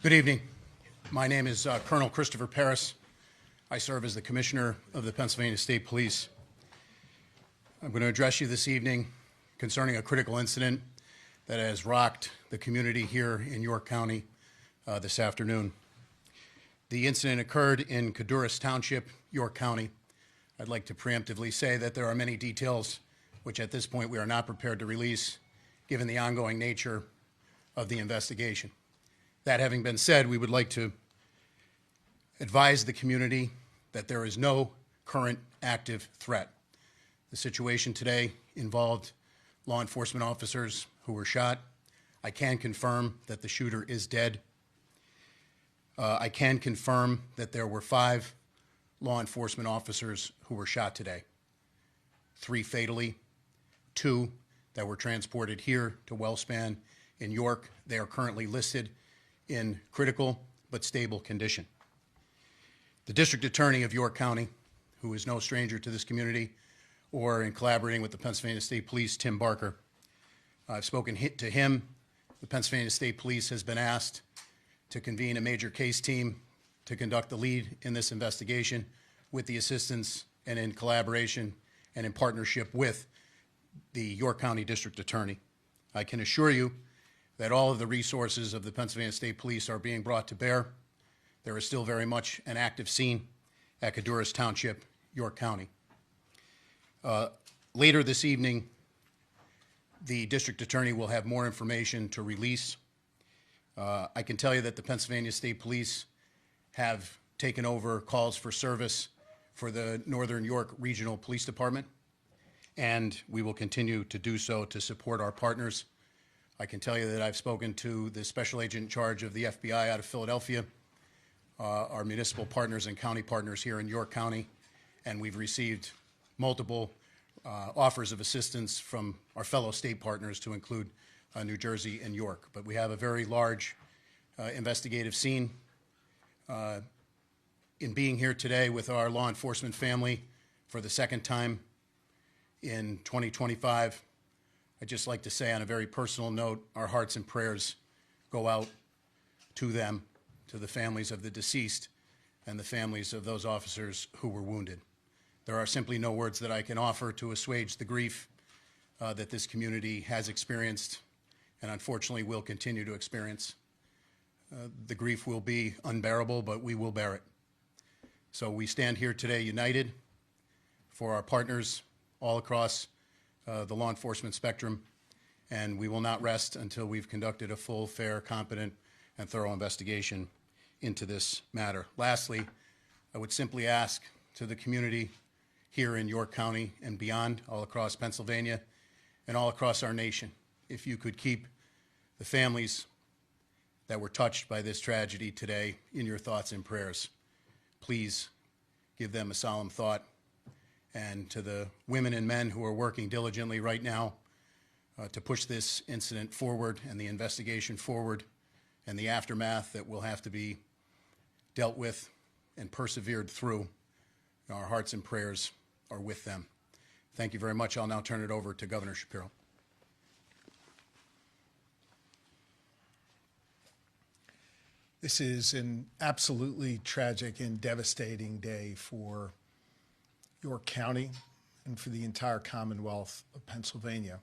Good evening. My name is Colonel Christopher Paris. I serve as the Commissioner of the Pennsylvania State Police. I'm going to address you this evening concerning a critical incident that has rocked the community here in York County this afternoon. The incident occurred in Caduras Township, York County. I'd like to preemptively say that there are many details which at this point we are not prepared to release given the ongoing nature of the investigation. That having been said, we would like to advise the community that there is no current active threat. The situation today involved law enforcement officers who were shot. I can confirm that the shooter is dead. I can confirm that there were 5 law enforcement officers who were shot today. 3 fatally, 2 that were transported here to Wellspan in York. They are currently listed in critical but stable condition. The District Attorney of York County, who is no stranger to this community, or in collaborating with the Pennsylvania State Police, Tim Barker. I've spoken to him. The Pennsylvania State Police has been asked to convene a major case team to conduct the lead in this investigation with the assistance and in collaboration and in partnership with the York County District Attorney. I can assure you that all of the resources of the Pennsylvania State Police are being brought to bear. There is still very much an active scene at Caduras Township, York County. Later this evening, the District Attorney will have more information to release. I can tell you that the Pennsylvania State Police have taken over calls for service for the Northern York Regional Police Department, and we will continue to do so to support our partners. I can tell you that I've spoken to the special agent in charge of the FBI out of Philadelphia, our municipal partners and county partners here in York County, and we've received multiple offers of assistance from our fellow state partners to include New Jersey and York. But we have a very large investigative scene. In being here today with our law enforcement family for the second time in 2025, I'd just like to say on a very personal note, our hearts and prayers go out to them, to the families of the deceased and the families of those officers who were wounded. There are simply no words that I can offer to assuage the grief that this community has experienced and unfortunately will continue to experience. The grief will be unbearable, but we will bear it. So we stand here today united for our partners all across the law enforcement spectrum, and we will not rest until we've conducted a full, fair, competent, and thorough investigation into this matter. Lastly, I would simply ask to the community here in York County and beyond, all across Pennsylvania and all across our nation, if you could keep the families that were touched by this tragedy today in your thoughts and prayers. Please give them a solemn thought. And to the women and men who are working diligently right now to push this incident forward and the investigation forward and the aftermath that will have to be dealt with and persevered through, our hearts and prayers are with them. Thank you very much. I'll now turn it over to Governor Shapiro. This is an absolutely tragic and devastating day for York County and for the entire Commonwealth of Pennsylvania.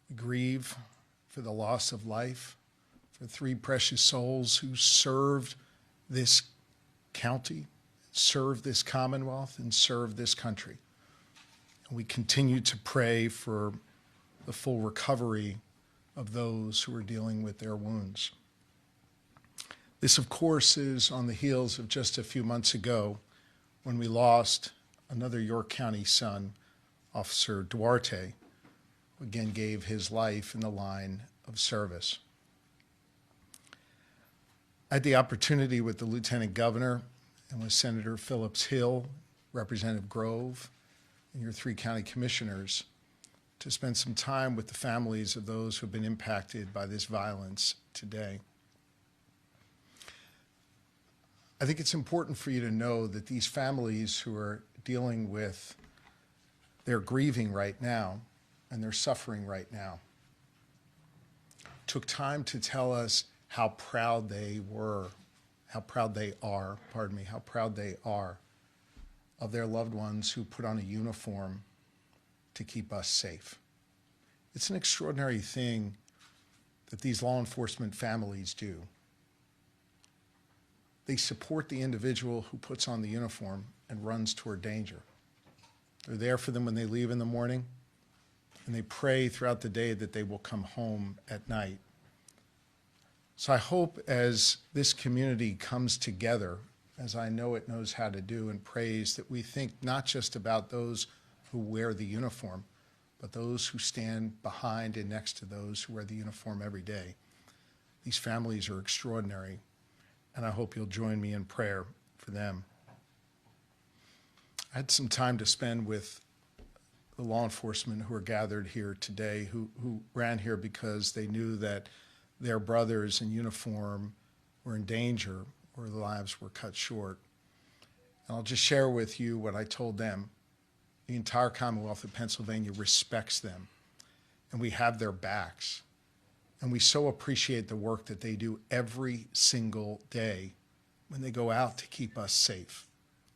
We grieve for the loss of life, for 3 precious souls who served this county, served this Commonwealth, and served this country. And we continue to pray for the full recovery of those who are dealing with their wounds. This, of course, is on the heels of just a few months ago when we lost another York County son, Officer Duarte, who again gave his life in the line of service. I had the opportunity with the Lieutenant Governor and with Senator Phillips Hill, Representative Grove, and your 3 county commissioners to spend some time with the families of those who have been impacted by this violence today. I think it's important for you to know that these families who are dealing with, they're grieving right now and they're suffering right now, took time to tell us how proud they were, how proud they are, pardon me, how proud they are of their loved ones who put on a uniform to keep us safe. It's an extraordinary thing that these law enforcement families do. They support the individual who puts on the uniform and runs toward danger. They're there for them when they leave in the morning, and they pray throughout the day that they will come home at night. So I hope as this community comes together, as I know it knows how to do, and prays, that we think not just about those who wear the uniform, but those who stand behind and next to those who wear the uniform every day. These families are extraordinary, and I hope you'll join me in prayer for them. I had some time to spend with the law enforcement who are gathered here today, who ran here because they knew that their brothers in uniform were in danger or their lives were cut short. And I'll just share with you what I told them. The entire Commonwealth of Pennsylvania respects them, and we have their backs. And we so appreciate the work that they do every single day when they go out to keep us safe,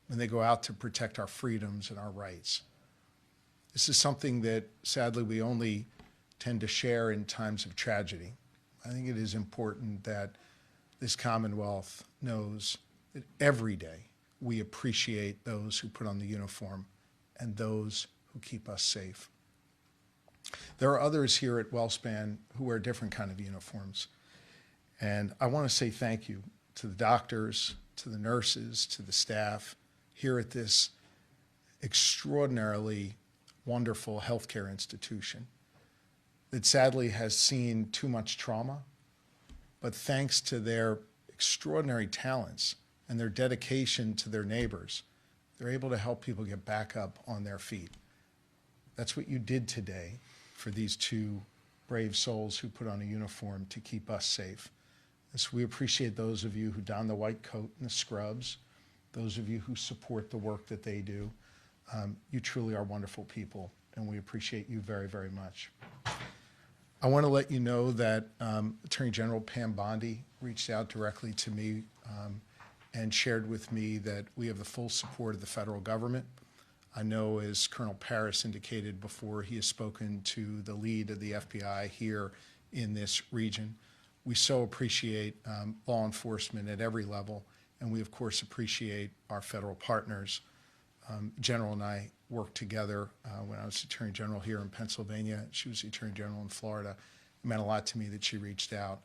when they go out to protect our freedoms and our rights. This is something that, sadly, we only tend to share in times of tragedy. I think it is important that this Commonwealth knows that every day we appreciate those who put on the uniform and those who keep us safe. There are others here at WellSpan who wear different kind of uniforms. And I want to say thank you to the doctors, to the nurses, to the staff here at this extraordinarily wonderful healthcare institution that sadly has seen too much trauma. But thanks to their extraordinary talents and their dedication to their neighbors, they're able to help people get back up on their feet. That's what you did today for these two brave souls who put on a uniform to keep us safe. And so we appreciate those of you who don the white coat and the scrubs, those of you who support the work that they do. You truly are wonderful people, and we appreciate you very, very much. I want to let you know that Attorney General Pam Bondi reached out directly to me and shared with me that we have the full support of the federal government. I know, as Colonel Paris indicated before, he has spoken to the lead of the FBI here in this region. We so appreciate law enforcement at every level, and we, of course, appreciate our federal partners. General and I worked together when I was Attorney General here in Pennsylvania. She was the Attorney General in Florida. It meant a lot to me that she reached out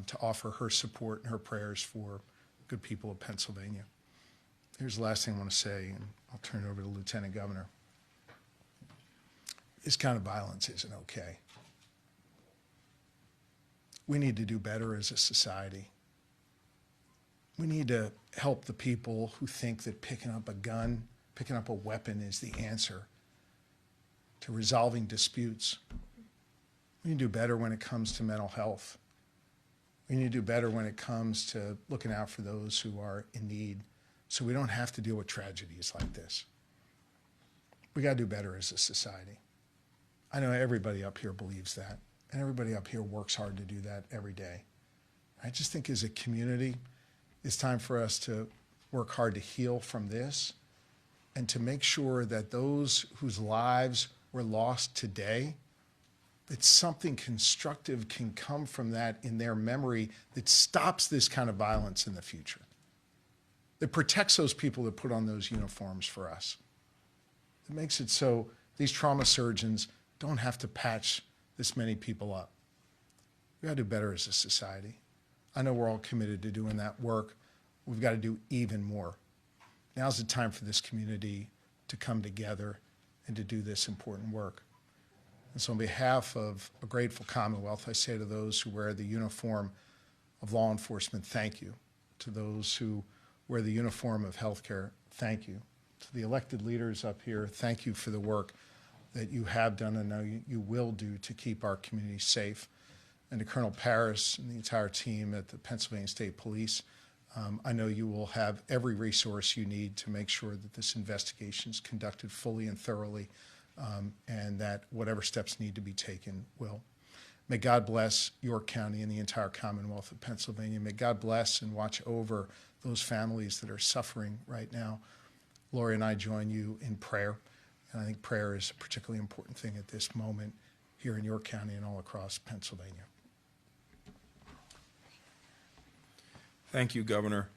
to offer her support and her prayers for good people of Pennsylvania. Here's the last thing I want to say, and I'll turn it over to the Lieutenant Governor. This kind of violence isn't okay. We need to do better as a society. We need to help the people who think that picking up a gun, picking up a weapon is the answer to resolving disputes. We need to do better when it comes to mental health. We need to do better when it comes to looking out for those who are in need, so we don't have to deal with tragedies like this. We got to do better as a society. I know everybody up here believes that, and everybody up here works hard to do that every day. I just think as a community, it's time for us to work hard to heal from this and to make sure that those whose lives were lost today, that something constructive can come from that in their memory that stops this kind of violence in the future, that protects those people that put on those uniforms for us. It makes it so these trauma surgeons don't have to patch this many people up. We got to do better as a society. I know we're all committed to doing that work. We've got to do even more. Now's the time for this community to come together and to do this important work. And so on behalf of a grateful Commonwealth, I say to those who wear the uniform of law enforcement, thank you. To those who wear the uniform of healthcare, thank you. To the elected leaders up here, thank you for the work that you have done and know you will do to keep our community safe. And to Colonel Paris and the entire team at the Pennsylvania State Police, I know you will have every resource you need to make sure that this investigation is conducted fully and thoroughly, and that whatever steps need to be taken will. May God bless York County and the entire Commonwealth of Pennsylvania. May God bless and watch over those families that are suffering right now. Lori and I join you in prayer, and I think prayer is a particularly important thing at this moment here in York County and all across Pennsylvania. Thank you, Governor.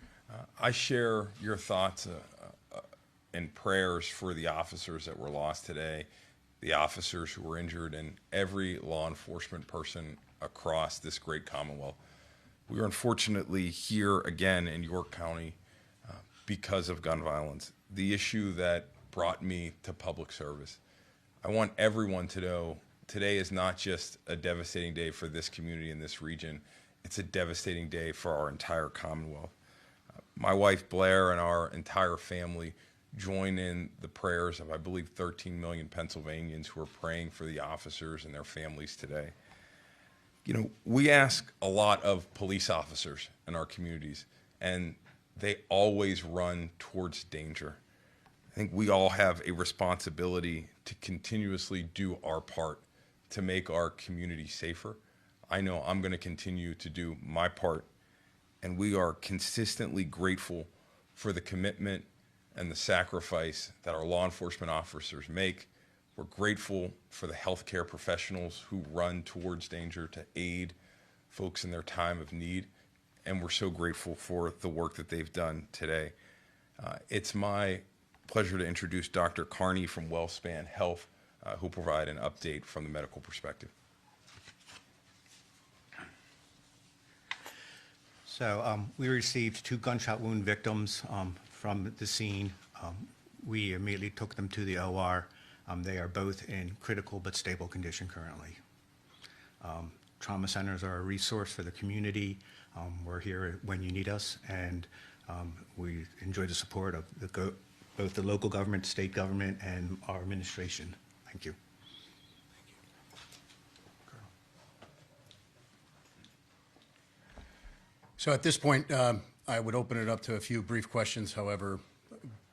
I share your thoughts and prayers for the officers that were lost today, the officers who were injured, and every law enforcement person across this great Commonwealth. We are unfortunately here again in York County because of gun violence, the issue that brought me to public service. I want everyone to know today is not just a devastating day for this community in this region, it's a devastating day for our entire Commonwealth. My wife Blair and our entire family join in the prayers of, I believe, 13 million Pennsylvanians who are praying for the officers and their families today. You know, we ask a lot of police officers in our communities, and they always run towards danger. I think we all have a responsibility to continuously do our part to make our community safer. I know I'm going to continue to do my part, and we are consistently grateful for the commitment and the sacrifice that our law enforcement officers make. We're grateful for the healthcare professionals who run towards danger to aid folks in their time of need, and we're so grateful for the work that they've done today. It's my pleasure to introduce Dr. Carney from WellSpan Health, who will provide an update from the medical perspective. So we received 2 gunshot wound victims from the scene. We immediately took them to the OR. They are both in critical but stable condition currently. Trauma centers are a resource for the community. We're here when you need us, and we enjoy the support of both the local government, state government, and our administration. Thank you. So at this point, I would open it up to a few brief questions, however,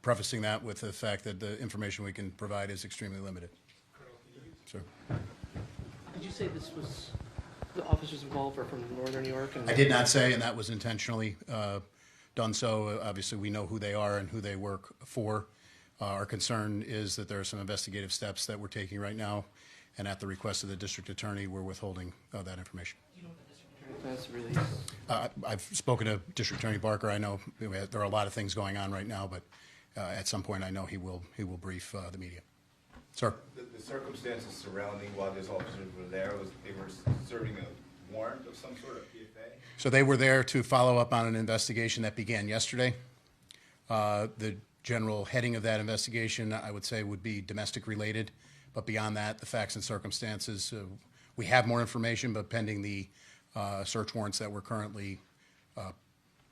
prefacing that with the fact that the information we can provide is extremely limited. Sir. Did you say this was, the officers involved are from Northern New York? And I did not say, and that was intentionally done so. Obviously, we know who they are and who they work for. Our concern is that there are some investigative steps that we're taking right now, and at the request of the district attorney, we're withholding that information. Do you know what the district attorney plans to release? I've spoken to District Attorney Barker. I know there are a lot of things going on right now, but at some point, I know he will brief the media. Sir. The circumstances surrounding why those officers were there was they were serving a warrant of some sort of PFA? So they were there to follow up on an investigation that began yesterday. The general heading of that investigation, I would say, would be domestic related. But beyond that, the facts and circumstances, we have more information, but pending the search warrants that we're currently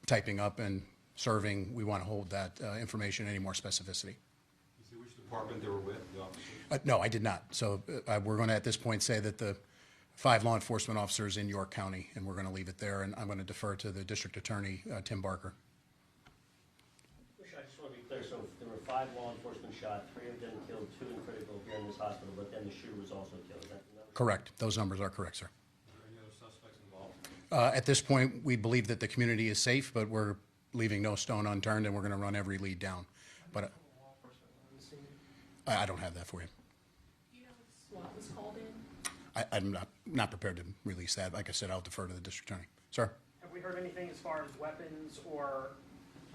typing up and serving, we want to hold that information any more specificity. You see which department they were with, the officers? No, I did not. So we're going to, at this point, say that the 5 law enforcement officers in York County, and we're going to leave it there, and I'm going to defer to the district attorney, Tim Barker. I just want to be clear, so there were 5 law enforcement shot, 3 of them killed, 2 in critical here in this hospital, but then the shooter was also killed. Is that Correct. Those numbers are correct, sir. Are there any other suspects involved? At this point, we believe that the community is safe, but we're leaving no stone unturned, and we're going to run every lead down. But I don't have that for you. Do you know if SWAT was called in? I'm not prepared to release that. Like I said, I'll defer to the district attorney. Sir? Have we heard anything as far as weapons or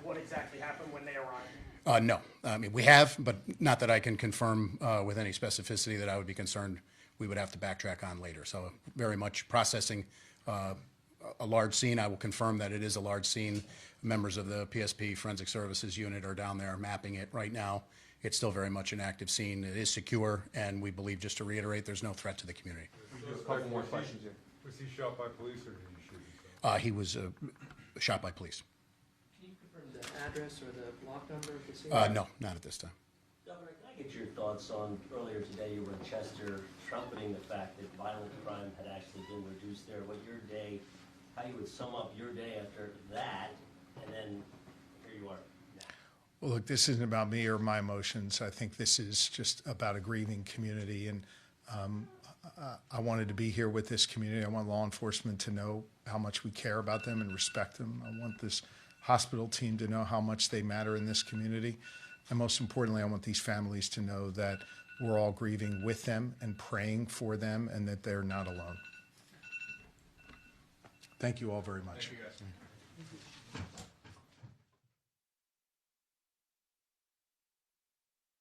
what exactly happened when they arrived? No. I mean, we have, but not that I can confirm with any specificity that I would be concerned we would have to backtrack on later. So very much processing a large scene. I will confirm that it is a large scene. Members of the PSP Forensic Services Unit are down there mapping it right now. It's still very much an active scene. It is secure, and we believe, just to reiterate, there's no threat to the community. Just a couple more questions here. Was he shot by police or did he shoot himself? He was shot by police. Can you confirm the address or the block number of the scene? No, not at this time. Governor, can I get your thoughts on, earlier today you were in Chester trumpeting the fact that violent crime had actually been reduced there, what your day, how you would sum up your day after that, and then here you are now. Well, look, this isn't about me or my emotions. I think this is just about a grieving community, and I wanted to be here with this community. I want law enforcement to know how much we care about them and respect them. I want this hospital team to know how much they matter in this community. And most importantly, I want these families to know that we're all grieving with them and praying for them and that they're not alone. Thank you all very much. Thank you, guys.